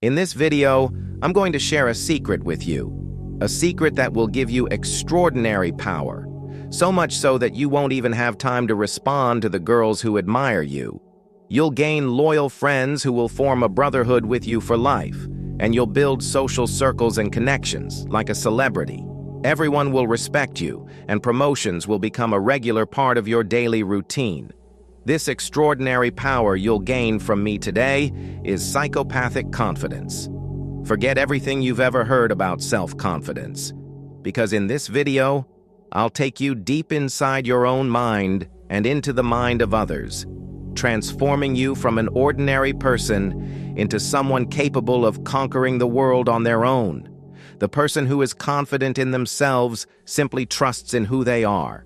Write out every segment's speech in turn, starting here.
In this video, I'm going to share a secret with you. A secret that will give you extraordinary power. So much so that you won't even have time to respond to the girls who admire you. You'll gain loyal friends who will form a brotherhood with you for life, and you'll build social circles and connections like a celebrity. Everyone will respect you, and promotions will become a regular part of your daily routine. This extraordinary power you'll gain from me today is psychopathic confidence. Forget everything you've ever heard about self-confidence, because in this video, I'll take you deep inside your own mind and into the mind of others, transforming you from an ordinary person into someone capable of conquering the world on their own. The person who is confident in themselves simply trusts in who they are.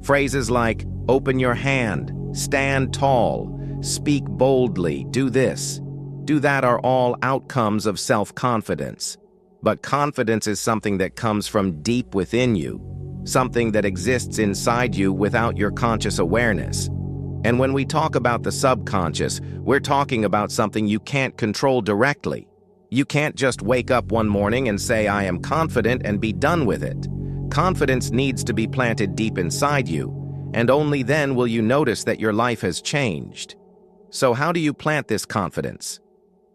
Phrases like, open your hand, stand tall, speak boldly, do this, do that are all outcomes of self-confidence. But confidence is something that comes from deep within you, something that exists inside you without your conscious awareness. And when we talk about the subconscious, we're talking about something you can't control directly. You can't just wake up one morning and say, I am confident, and be done with it. Confidence needs to be planted deep inside you, and only then will you notice that your life has changed. So how do you plant this confidence?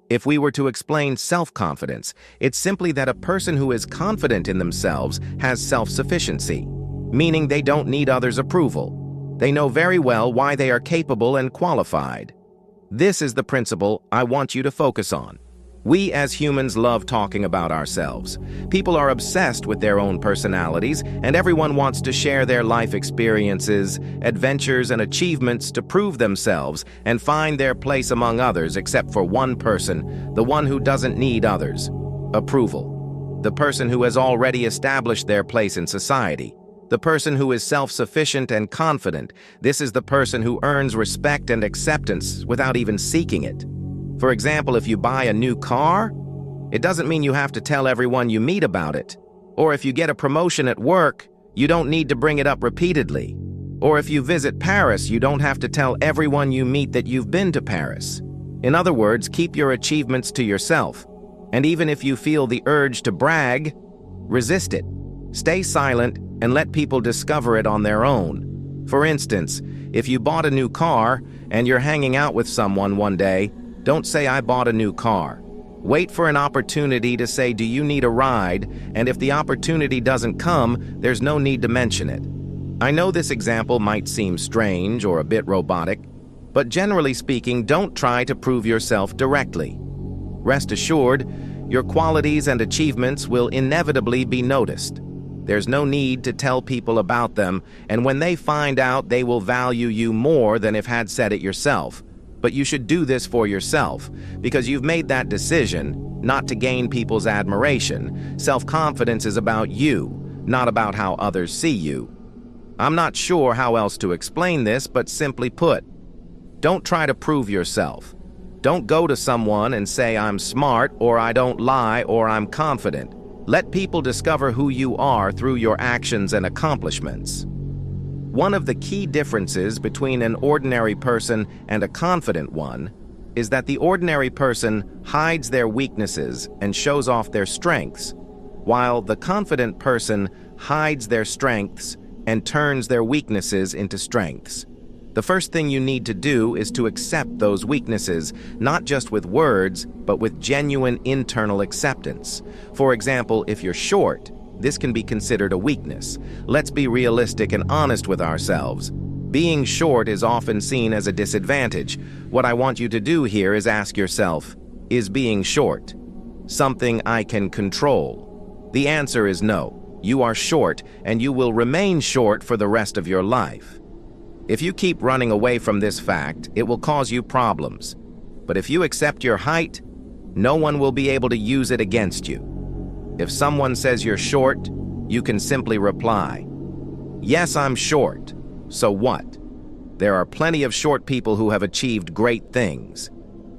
If we were to explain self-confidence, it's simply that a person who is confident in themselves has self-sufficiency, meaning they don't need others' approval. They know very well why they are capable and qualified. This is the principle I want you to focus on. We as humans love talking about ourselves. People are obsessed with their own personalities, and everyone wants to share their life experiences, adventures, and achievements to prove themselves and find their place among others, except for one person, the one who doesn't need others' approval. The person who has already established their place in society. The person who is self-sufficient and confident. This is the person who earns respect and acceptance without even seeking it. For example, if you buy a new car, it doesn't mean you have to tell everyone you meet about it. Or if you get a promotion at work, you don't need to bring it up repeatedly. Or if you visit Paris, you don't have to tell everyone you meet that you've been to Paris. In other words, keep your achievements to yourself. And even if you feel the urge to brag, resist it. Stay silent and let people discover it on their own. For instance, if you bought a new car and you're hanging out with someone one day, don't say, I bought a new car. Wait for an opportunity to say, do you need a ride? And if the opportunity doesn't come, there's no need to mention it. I know this example might seem strange or a bit robotic, but generally speaking, don't try to prove yourself directly. Rest assured, your qualities and achievements will inevitably be noticed. There's no need to tell people about them, and when they find out, they will value you more than if had said it yourself. But you should do this for yourself, because you've made that decision not to gain people's admiration. Self-confidence is about you, not about how others see you. I'm not sure how else to explain this, but simply put, don't try to prove yourself. Don't go to someone and say, I'm smart, or I don't lie, or I'm confident. Let people discover who you are through your actions and accomplishments. One of the key differences between an ordinary person and a confident one is that the ordinary person hides their weaknesses and shows off their strengths, while the confident person hides their strengths and turns their weaknesses into strengths. The first thing you need to do is to accept those weaknesses, not just with words, but with genuine internal acceptance. For example, if you're short, this can be considered a weakness. Let's be realistic and honest with ourselves. Being short is often seen as a disadvantage. What I want you to do here is ask yourself, is being short something I can control? The answer is no. You are short, and you will remain short for the rest of your life. If you keep running away from this fact, it will cause you problems. But if you accept your height, no one will be able to use it against you. If someone says you're short, you can simply reply, yes, I'm short. So what? There are plenty of short people who have achieved great things.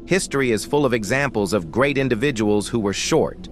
History is full of examples of great individuals who were short.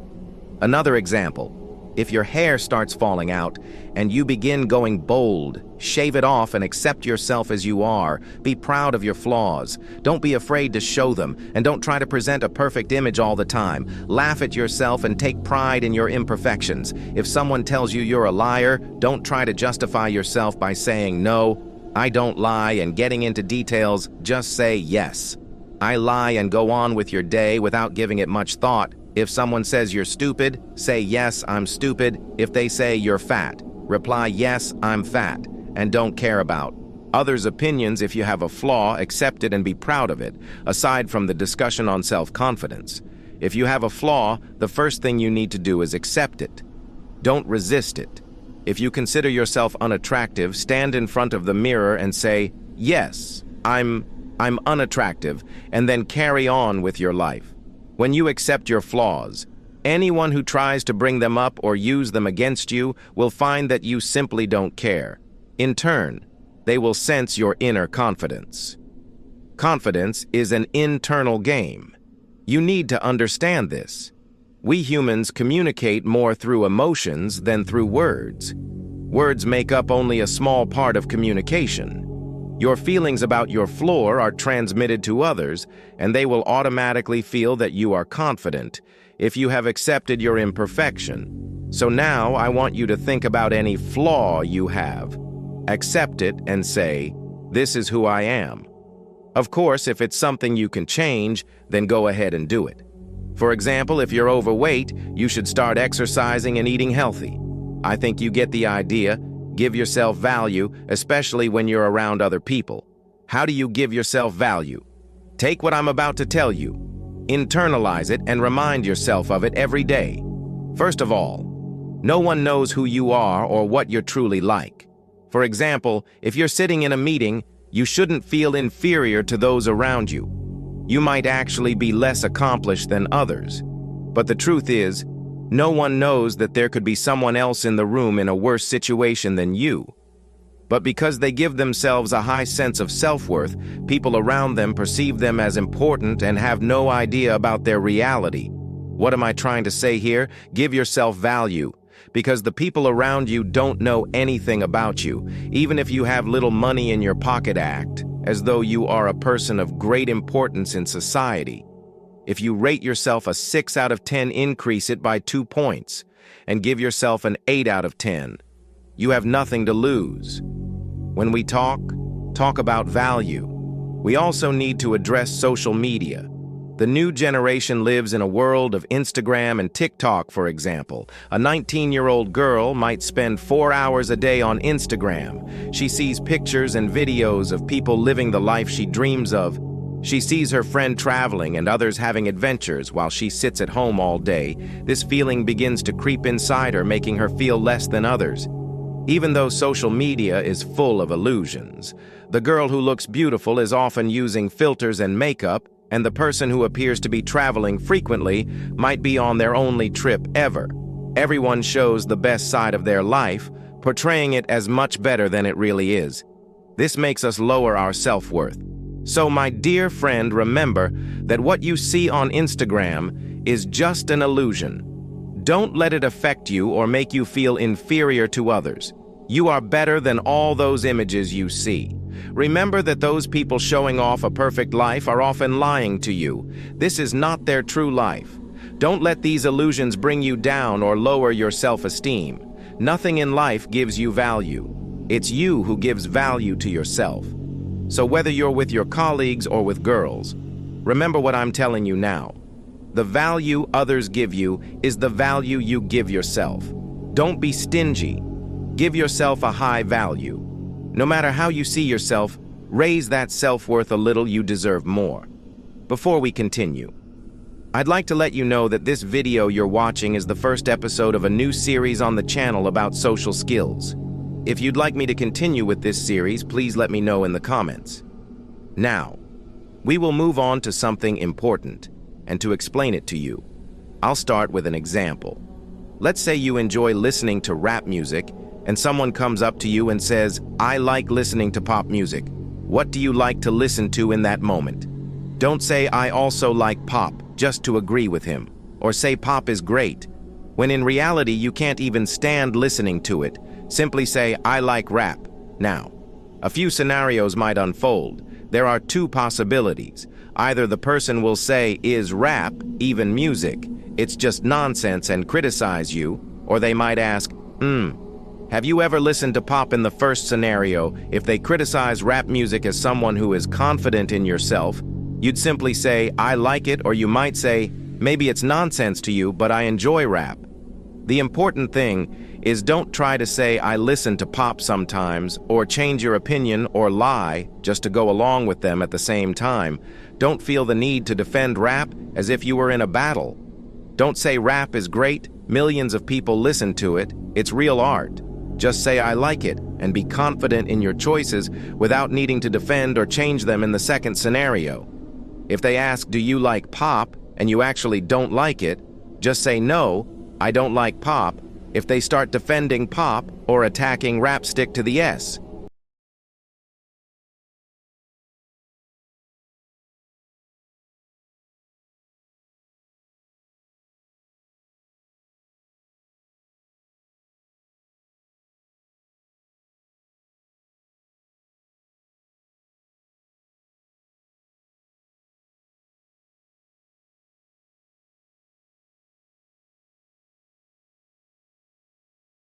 Another example, If your hair starts falling out and you begin going bold, shave it off and accept yourself as you are. Be proud of your flaws. Don't be afraid to show them, and don't try to present a perfect image all the time. Laugh at yourself and take pride in your imperfections. If someone tells you you're a liar, don't try to justify yourself by saying, "No, I don't lie," and getting into details. Just say, "Yes, I lie," and go on with your day without giving it much thought. If someone says you're stupid, say, "Yes, I'm stupid." If they say you're fat, reply, "Yes, I'm fat," and don't care about others' opinions. If you have a flaw, accept it and be proud of it, aside from the discussion on self-confidence. If you have a flaw, the first thing you need to do is accept it. Don't resist it. If you consider yourself unattractive, stand in front of the mirror and say, "Yes, I'm unattractive," and then carry on with your life. When you accept your flaws, anyone who tries to bring them up or use them against you will find that you simply don't care. In turn, they will sense your inner confidence. Confidence is an internal game. You need to understand this. We humans communicate more through emotions than through words. Words make up only a small part of communication. Your feelings about your flaw are transmitted to others, and they will automatically feel that you are confident if you have accepted your imperfection. So now I want you to think about any flaw you have. Accept it and say, "This is who I am." Of course, if it's something you can change, then go ahead and do it. For example, if you're overweight, you should start exercising and eating healthy. I think you get the idea. Give yourself value, especially when you're around other people. How do you give yourself value? Take what I'm about to tell you. Internalize it and remind yourself of it every day. First of all, no one knows who you are or what you're truly like. For example, if you're sitting in a meeting, you shouldn't feel inferior to those around you. You might actually be less accomplished than others. But the truth is, no one knows that there could be someone else in the room in a worse situation than you. But because they give themselves a high sense of self-worth, people around them perceive them as important and have no idea about their reality. What am I trying to say here? Give yourself value. Because the people around you don't know anything about you. Even if you have little money in your pocket, act as though you are a person of great importance in society. If you rate yourself a 6 out of 10, increase it by 2 points and give yourself an 8 out of 10. You have nothing to lose. When we talk about value. We also need to address social media. The new generation lives in a world of Instagram and TikTok, for example. A 19-year-old girl might spend 4 hours a day on Instagram. She sees pictures and videos of people living the life she dreams of. She sees her friend traveling and others having adventures while she sits at home all day. This feeling begins to creep inside her, making her feel less than others. Even though social media is full of illusions, the girl who looks beautiful is often using filters and makeup, and the person who appears to be traveling frequently might be on their only trip ever. Everyone shows the best side of their life, portraying it as much better than it really is. This makes us lower our self-worth. So, my dear friend, remember that what you see on Instagram is just an illusion. Don't let it affect you or make you feel inferior to others. You are better than all those images you see. Remember that those people showing off a perfect life are often lying to you. This is not their true life. Don't let these illusions bring you down or lower your self-esteem. Nothing in life gives you value. It's you who gives value to yourself. So whether you're with your colleagues or with girls, remember what I'm telling you now. The value others give you is the value you give yourself. Don't be stingy. Give yourself a high value. No matter how you see yourself, raise that self-worth a little. You deserve more. Before we continue, I'd like to let you know that this video you're watching is the first episode of a new series on the channel about social skills. If you'd like me to continue with this series, please let me know in the comments. Now, we will move on to something important, and to explain it to you, I'll start with an example. Let's say you enjoy listening to rap music, and someone comes up to you and says, "I like listening to pop music. What do you like to listen to in that moment?" Don't say, "I also like pop," just to agree with him, or say pop is great. when in reality you can't even stand listening to it. Simply say, I like rap. Now, a few scenarios might unfold. There are two possibilities. Either the person will say, is rap even music? It's just nonsense and criticize you. Or they might ask, have you ever listened to pop? In the first scenario, if they criticize rap music as someone who is confident in yourself, you'd simply say, I like it, or you might say, maybe it's nonsense to you, but I enjoy rap. The important thing is don't try to say, I listen to pop sometimes, or change your opinion or lie just to go along with them at the same time. Don't feel the need to defend rap as if you were in a battle. Don't say rap is great, millions of people listen to it, it's real art. Just say I like it and be confident in your choices without needing to defend or change them in the second scenario. If they ask, do you like pop, and you actually don't like it, just say no, I don't like pop. If they start defending pop or attacking rap, stick to the yes.